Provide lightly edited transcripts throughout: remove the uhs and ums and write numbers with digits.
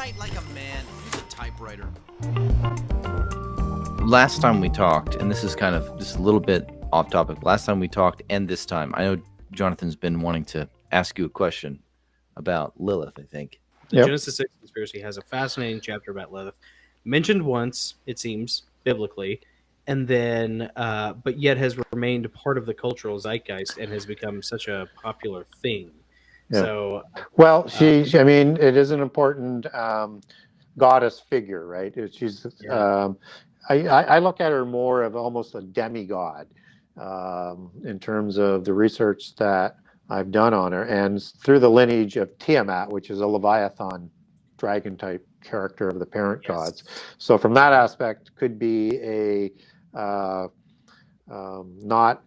Write like a man. Use a typewriter. Last time we talked, and this is kind of just a little bit off topic. Last time we talked, and this time, I know Jonathan's been wanting to ask you a question about Lilith, I think. The Genesis 6 conspiracy has a fascinating chapter about Lilith, mentioned once, it seems, biblically, and then, but yet has remained part of the cultural zeitgeist and has become such a popular thing. Yeah. So, well, I mean, it is an important goddess figure, right? She's, I look at her more of almost a demigod in terms of the research that I've done on her, and through the lineage of Tiamat, which is a Leviathan dragon type character of the parent gods. So from that aspect, could be a not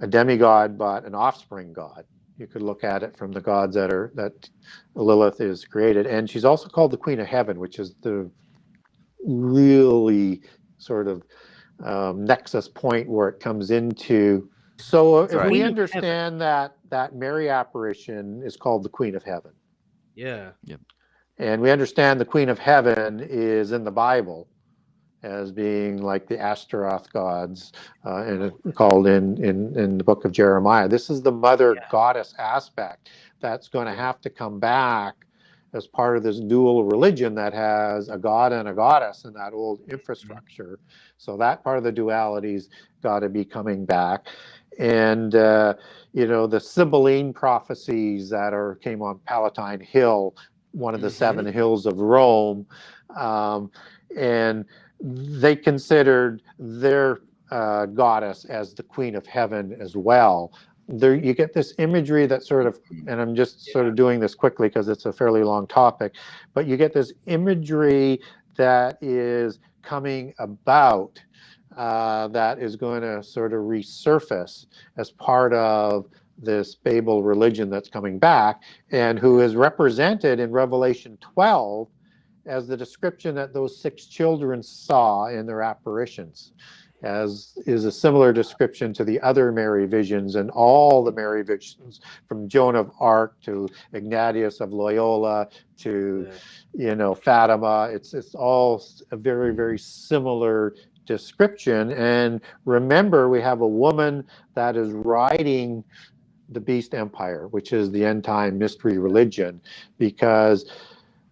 a demigod, but an offspring god. You could look at it from the gods that Lilith is created, and she's also called the Queen of Heaven, which is the really sort of nexus point where it comes into. So if we understand that Mary apparition is called the Queen of Heaven, and we understand the Queen of Heaven is in the Bible as being like the Ashtaroth gods, and called in the book of Jeremiah. This is the mother goddess aspect that's going to have to come back as part of this dual religion that has a god and a goddess in that old infrastructure. So that part of the duality's got to be coming back. And you know, the Sibylline prophecies that came on Palatine Hill, one of the 7 hills of Rome, and they considered their goddess as the Queen of Heaven as well. There you get this imagery that sort of, and I'm just sort of doing this quickly because it's a fairly long topic, but you get this imagery that is coming about that is going to sort of resurface as part of this Babel religion that's coming back, and who is represented in Revelation 12 as the description that those 6 children saw in their apparitions, as is a similar description to the other Mary visions and all the Mary visions, from Joan of Arc to Ignatius of Loyola to, you know, Fatima. It's all a very, very similar description. And remember, we have a woman that is riding the beast empire, which is the end time mystery religion, because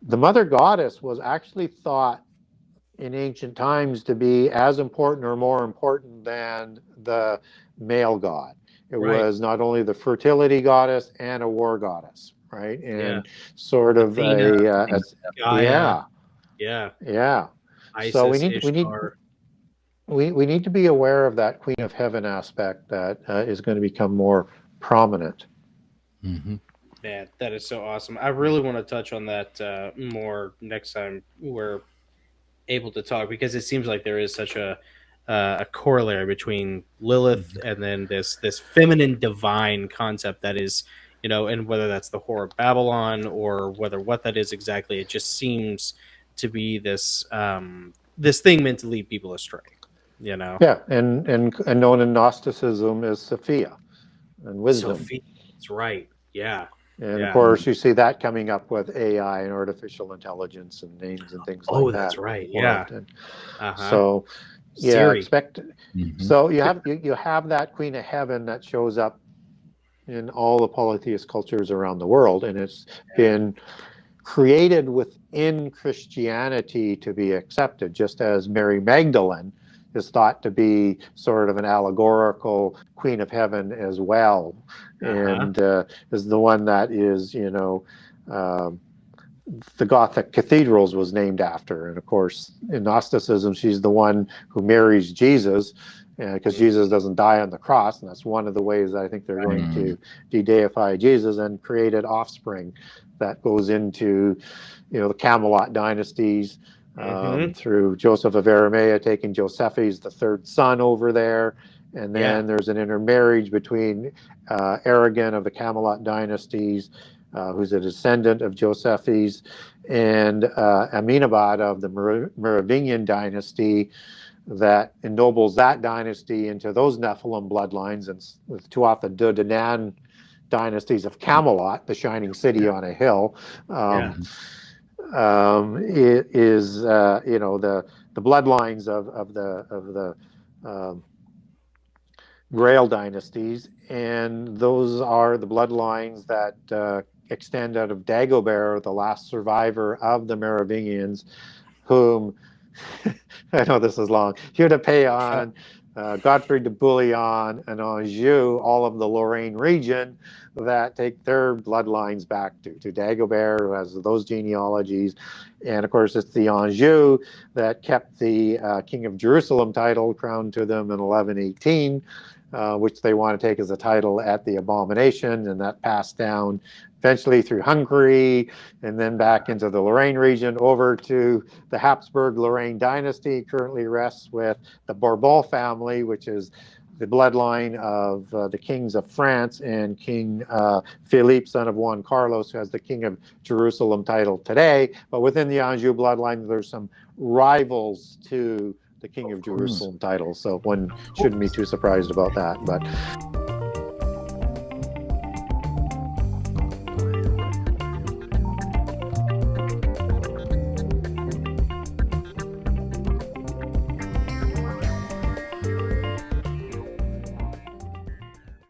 the mother goddess was actually thought in ancient times to be as important or more important than the male god. It was not only the fertility goddess and a war goddess, right? And sort of Athena, Isis, so we need to be aware of that Queen of Heaven aspect that is going to become more prominent. Man, that is so awesome. I really want to touch on that more next time we're able to talk, because it seems like there is such a corollary between Lilith and then this feminine divine concept that is, you know, and whether that's the Whore of Babylon or what that is exactly, it just seems to be this this thing meant to lead people astray, you know. Yeah, and known in Gnosticism as Sophia and wisdom. Sophia, that's right. Yeah. And of course, you see that coming up with AI and artificial intelligence and names and things like that. Oh, that's right. Yeah. So, expect. So you have that Queen of Heaven that shows up in all the polytheist cultures around the world, and it's been created within Christianity to be accepted, just as Mary Magdalene is thought to be sort of an allegorical Queen of Heaven as well, and is the one that is, you know, the Gothic cathedrals was named after. And of course, in Gnosticism, she's the one who marries Jesus, because Jesus doesn't die on the cross, and that's one of the ways I think they're going to de-deify Jesus and created offspring that goes into, you know, the Camelot dynasties. Through Joseph of Arimathea taking Josephus, the 3rd son, over there. And then there's an intermarriage between Aragon of the Camelot dynasties, who's a descendant of Josephus, and Amenemhat of the Merovingian dynasty, that ennobles that dynasty into those Nephilim bloodlines, and throughout the Dodonan dynasties of Camelot, the shining city on a hill. it is the bloodlines of the Grail dynasties, and those are the bloodlines that extend out of Dagobert, the last survivor of the Merovingians, whom I know this is long. Hugh de Payon, Godfrey de Bouillon, and Anjou, all of the Lorraine region, that take their bloodlines back to Dagobert, who has those genealogies. And of course, it's the Anjou that kept the King of Jerusalem title crowned to them in 1118, which they want to take as a title at the Abomination, and that passed down eventually through Hungary, and then back into the Lorraine region, over to the Habsburg Lorraine dynasty. Currently rests with the Bourbon family, which is the bloodline of the kings of France and King Philippe, son of Juan Carlos, who has the King of Jerusalem title today. But within the Anjou bloodline, there's some rivals to the King of Jerusalem title, so one shouldn't be too surprised about that. But